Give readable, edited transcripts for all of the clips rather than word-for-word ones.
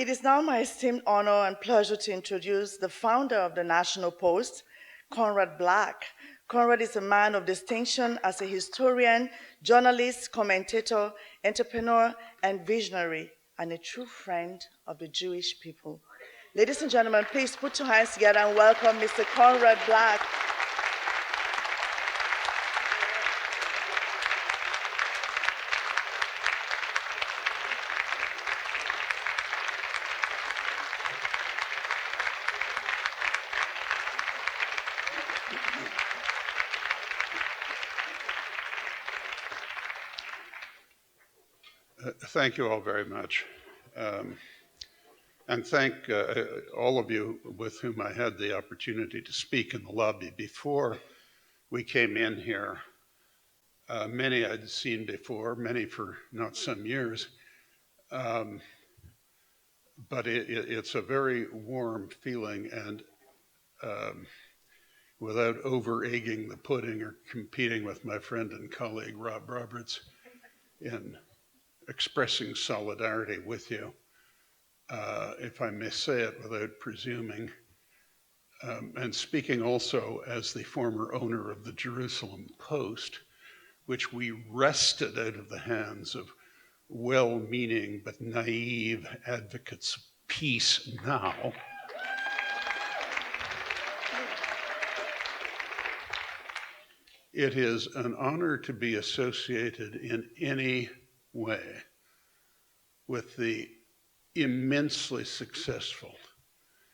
It is now my esteemed honor and pleasure to introduce the founder of the National Post, Conrad Black. Conrad is a man of distinction as a historian, journalist, commentator, entrepreneur, and visionary, and a true friend of the Jewish people. Ladies and gentlemen, please put your hands together and welcome Mr. Conrad Black. Thank you all very much. And thank all of you with whom I had the opportunity to speak in the lobby before we came in here. Many I'd seen before, many for not some years. But it's a very warm feeling, and without over-egging the pudding or competing with my friend and colleague Rob Roberts in expressing solidarity with you, if I may say it without presuming, and speaking also as the former owner of the Jerusalem Post, which we wrested out of the hands of well-meaning but naive advocates of peace now. It is an honor to be associated in any way with the immensely successful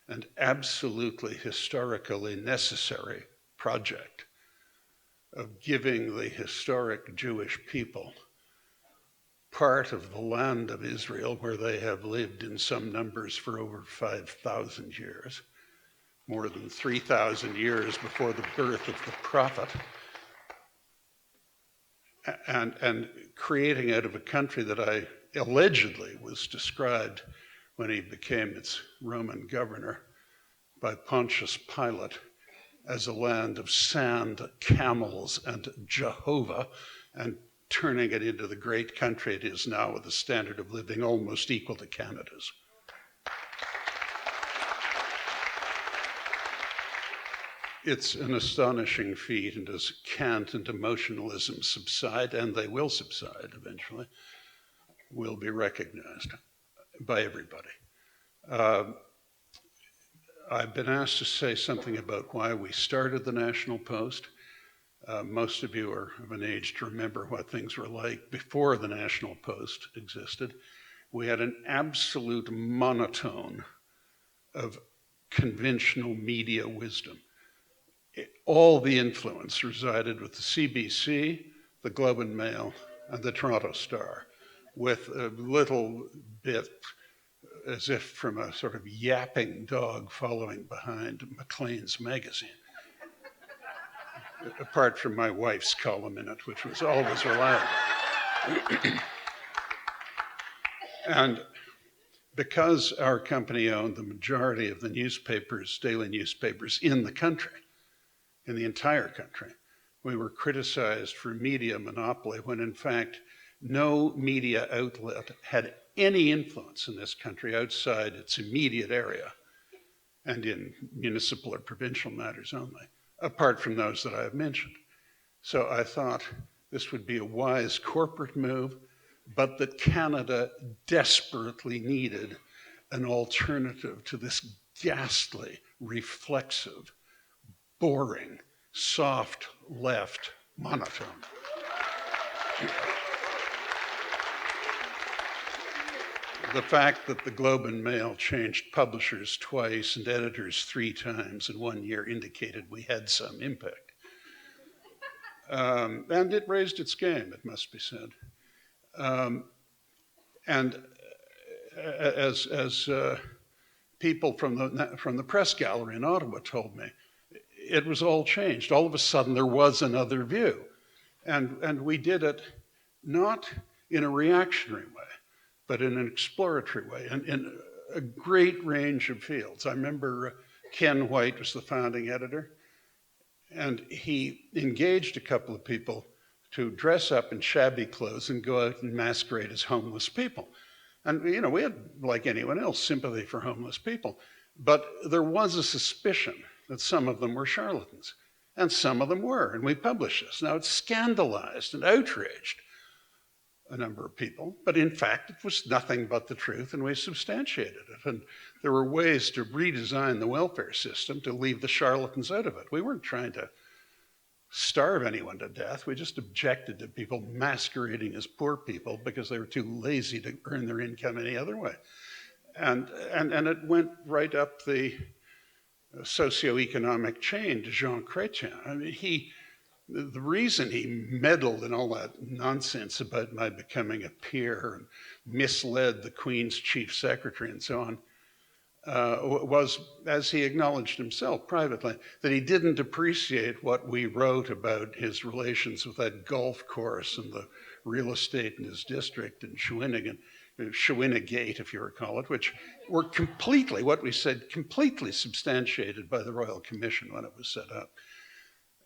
and absolutely historically necessary project of giving the historic Jewish people part of the land of Israel where they have lived in some numbers for over 5,000 years, more than 3,000 years before the birth of the prophet, and creating out of a country that I allegedly was described when he became its Roman governor by Pontius Pilate as a land of sand, camels, and Jehovah, and turning it into the great country it is now with a standard of living almost equal to Canada's. It's an astonishing feat, and as cant and emotionalism subside, and they will subside eventually, will be recognized by everybody. I've been asked to say something about why we started the National Post. Most of you are of an age to remember what things were like before the National Post existed. We had an absolute monotone of conventional media wisdom. All the influence resided with the CBC, the Globe and Mail, and the Toronto Star, with a little bit as if from a sort of yapping dog following behind Maclean's magazine. Apart from my wife's column in it, which was always reliable. And because our company owned the majority of the newspapers, daily newspapers in the country, in the entire country, we were criticized for media monopoly when in fact no media outlet had any influence in this country outside its immediate area and in municipal or provincial matters only, apart from those that I have mentioned. So I thought this would be a wise corporate move, but that Canada desperately needed an alternative to this ghastly, reflexive, boring, soft left monotone. The fact that the Globe and Mail changed publishers twice and editors 3 times in 1 year indicated we had some impact. And it raised its game, it must be said. And as people from the press gallery in Ottawa told me, it was all changed. All of a sudden, there was another view. And we did it not in a reactionary way, but in an exploratory way, and in a great range of fields. I remember Ken White was the founding editor, and he engaged a couple of people to dress up in shabby clothes and go out and masquerade as homeless people. And, we had, like anyone else, sympathy for homeless people. But there was a suspicion that some of them were charlatans. And some of them were, and we published this. Now, it scandalized and outraged a number of people, but in fact, it was nothing but the truth, and we substantiated it. And there were ways to redesign the welfare system to leave the charlatans out of it. We weren't trying to starve anyone to death. We just objected to people masquerading as poor people because they were too lazy to earn their income any other way. And it went right up the socioeconomic chain to Jean Chrétien. I mean, the reason he meddled in all that nonsense about my becoming a peer and misled the Queen's chief secretary and so on was, as he acknowledged himself privately, that he didn't appreciate what we wrote about his relations with that golf course and the real estate in his district in Shawinigan, if you recall it, which were completely, what we said, completely substantiated by the Royal Commission when it was set up.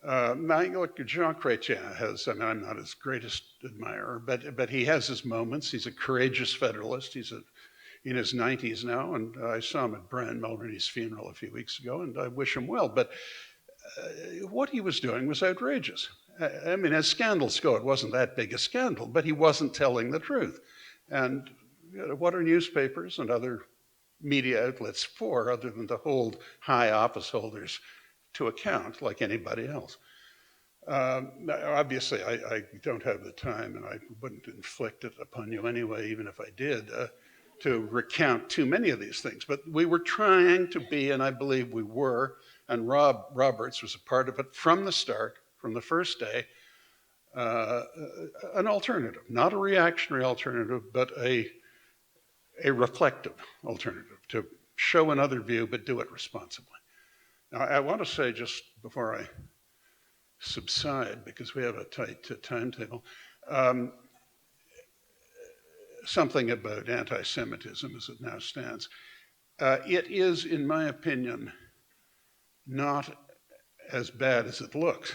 Look, Jean Chrétien has, I mean, I'm not his greatest admirer, but he has his moments. He's a courageous Federalist. He's in his 90s now, and I saw him at Brian Mulroney's funeral a few weeks ago, and I wish him well. But what he was doing was outrageous. I mean, as scandals go, it wasn't that big a scandal, but he wasn't telling the truth. And what are newspapers and other media outlets for, other than to hold high office holders to account like anybody else? Obviously, I don't have the time, and I wouldn't inflict it upon you anyway, even if I did, to recount too many of these things. But we were trying to be, and I believe we were, and Rob Roberts was a part of it from the start, from the first day, an alternative, not a reactionary alternative, but a reflective alternative, to show another view, but do it responsibly. Now, I want to say, just before I subside, because we have a tight timetable, something about anti-Semitism as it now stands. It is, in my opinion, not as bad as it looks.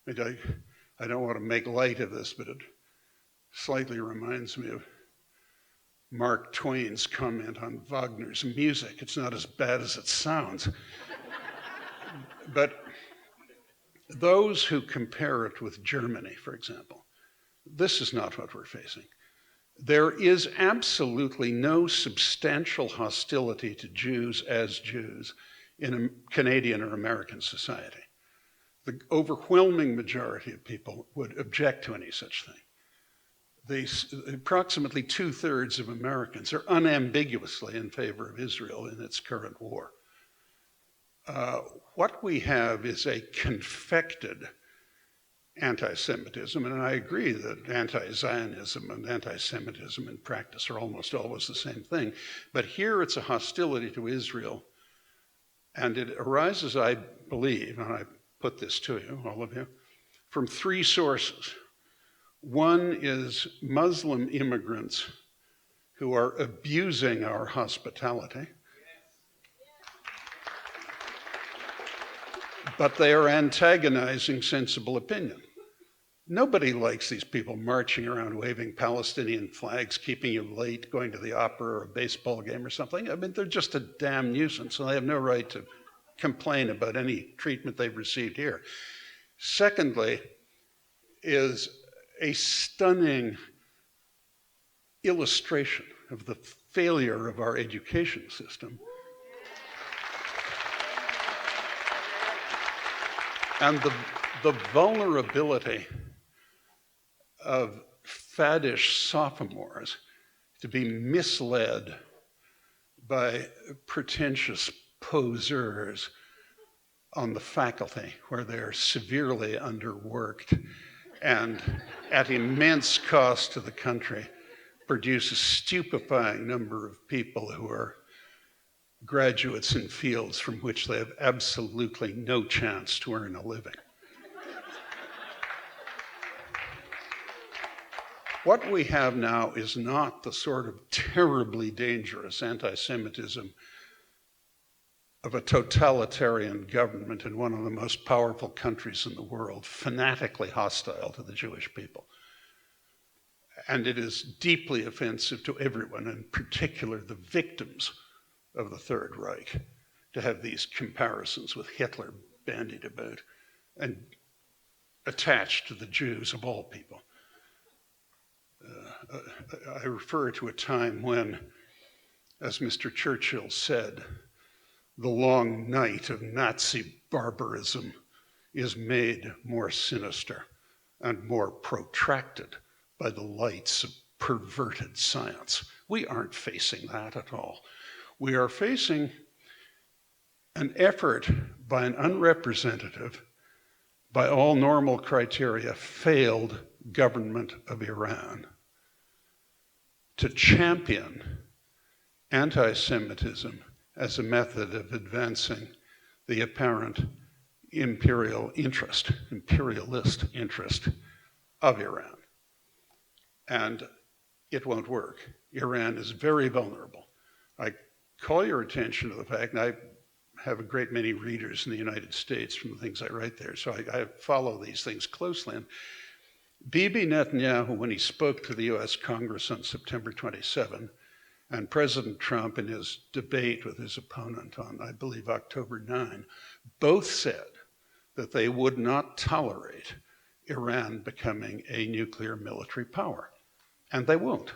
I don't want to make light of this, but it slightly reminds me of Mark Twain's comment on Wagner's music. It's not as bad as it sounds. But those who compare it with Germany, for example, this is not what we're facing. There is absolutely no substantial hostility to Jews as Jews in a Canadian or American society. The overwhelming majority of people would object to any such thing. Approximately 2/3 of Americans are unambiguously in favor of Israel in its current war. What we have is a confected anti-Semitism, and I agree that anti-Zionism and anti-Semitism in practice are almost always the same thing. But here it's a hostility to Israel, and it arises, I believe, and I put this to you, all of you, from three sources. One is Muslim immigrants who are abusing our hospitality, but they are antagonizing sensible opinion. Nobody likes these people marching around waving Palestinian flags, keeping you late, going to the opera or a baseball game or something. I mean, they're just a damn nuisance, and they have no right to complain about any treatment they've received here. Secondly, is a stunning illustration of the failure of our education system and the vulnerability of faddish sophomores to be misled by pretentious poseurs on the faculty, where they're severely underworked and at immense cost to the country produce a stupefying number of people who are graduates in fields from which they have absolutely no chance to earn a living. What we have now is not the sort of terribly dangerous anti-Semitism of a totalitarian government in one of the most powerful countries in the world, fanatically hostile to the Jewish people. And it is deeply offensive to everyone, in particular the victims of the Third Reich, to have these comparisons with Hitler bandied about and attached to the Jews of all people. I refer to a time when, as Mr. Churchill said, the long night of Nazi barbarism is made more sinister and more protracted by the lights of perverted science. We aren't facing that at all. We are facing an effort by an unrepresentative, by all normal criteria, failed government of Iran to champion anti-Semitism as a method of advancing the apparent imperialist interest of Iran. And it won't work. Iran is very vulnerable. I call your attention to the fact, and I have a great many readers in the United States from the things I write there, so I follow these things closely. And Bibi Netanyahu, when he spoke to the US Congress on September 27, and President Trump in his debate with his opponent on, I believe, October 9, both said that they would not tolerate Iran becoming a nuclear military power. And they won't.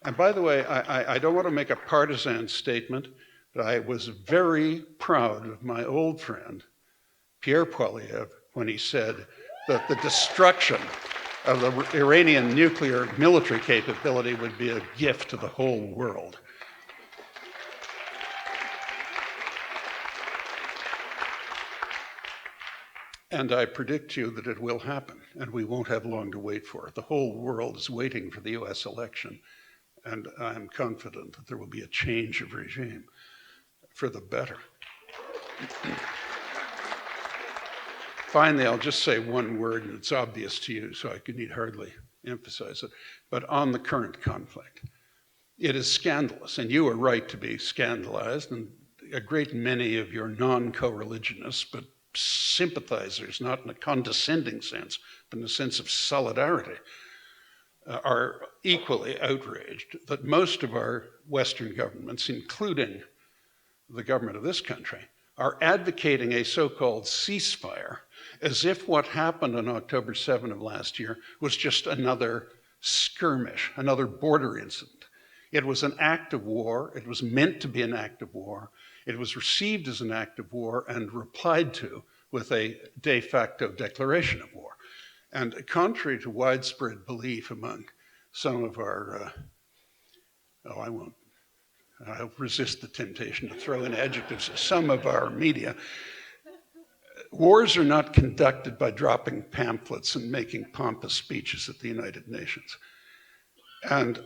And by the way, I don't want to make a partisan statement, but I was very proud of my old friend, Pierre Poilievre, when he said that the destruction of the Iranian nuclear military capability would be a gift to the whole world. And I predict to you that it will happen, and we won't have long to wait for it. The whole world is waiting for the US election, and I'm confident that there will be a change of regime for the better. Finally, I'll just say one word, and it's obvious to you, so I need hardly emphasize it, but on the current conflict. It is scandalous, and you are right to be scandalized, and a great many of your non-co-religionists, but sympathizers, not in a condescending sense, but in a sense of solidarity, are equally outraged that most of our Western governments, including the government of this country, are advocating a so-called ceasefire as if what happened on October 7 of last year was just another skirmish, another border incident. It was an act of war. It was meant to be an act of war. It was received as an act of war and replied to with a de facto declaration of war. And contrary to widespread belief among some of our, I'll resist the temptation to throw in adjectives, some of our media, wars are not conducted by dropping pamphlets and making pompous speeches at the United Nations. And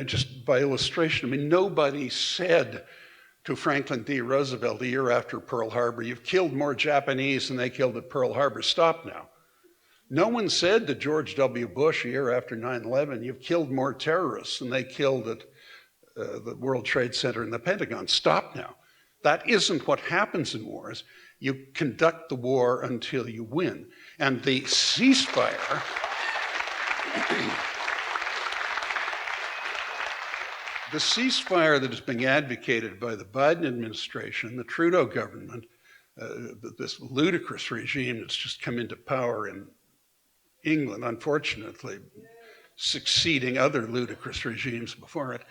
just by illustration, nobody said to Franklin D. Roosevelt a year after Pearl Harbor, "You've killed more Japanese than they killed at Pearl Harbor, stop now." No one said to George W. Bush a year after 9/11, "You've killed more terrorists than they killed at the World Trade Center and the Pentagon, stop now." That isn't what happens in wars. You conduct the war until you win. And the ceasefire, the ceasefire that is being advocated by the Biden administration, the Trudeau government, this ludicrous regime that's just come into power in England, unfortunately, succeeding other ludicrous regimes before it,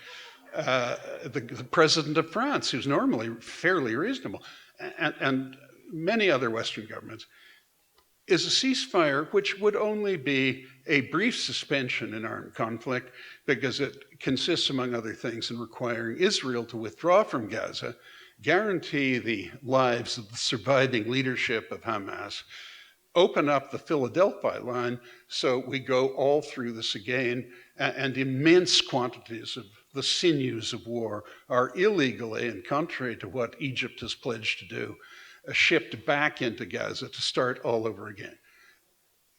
the president of France, who's normally fairly reasonable, and many other Western governments, is a ceasefire which would only be a brief suspension in armed conflict because it consists, among other things, in requiring Israel to withdraw from Gaza, guarantee the lives of the surviving leadership of Hamas, open up the Philadelphia line so we go all through this again, and immense quantities of the sinews of war are illegally, and contrary to what Egypt has pledged to do, shipped back into Gaza to start all over again.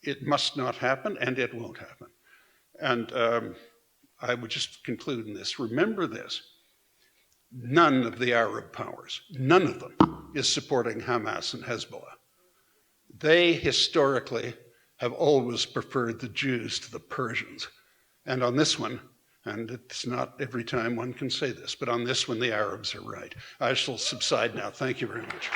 It must not happen, and it won't happen. And I would just conclude in this. Remember this. None of the Arab powers, none of them, is supporting Hamas and Hezbollah. They historically have always preferred the Jews to the Persians. And on this one, and it's not every time one can say this, but on this one the Arabs are right. I shall subside now. Thank you very much.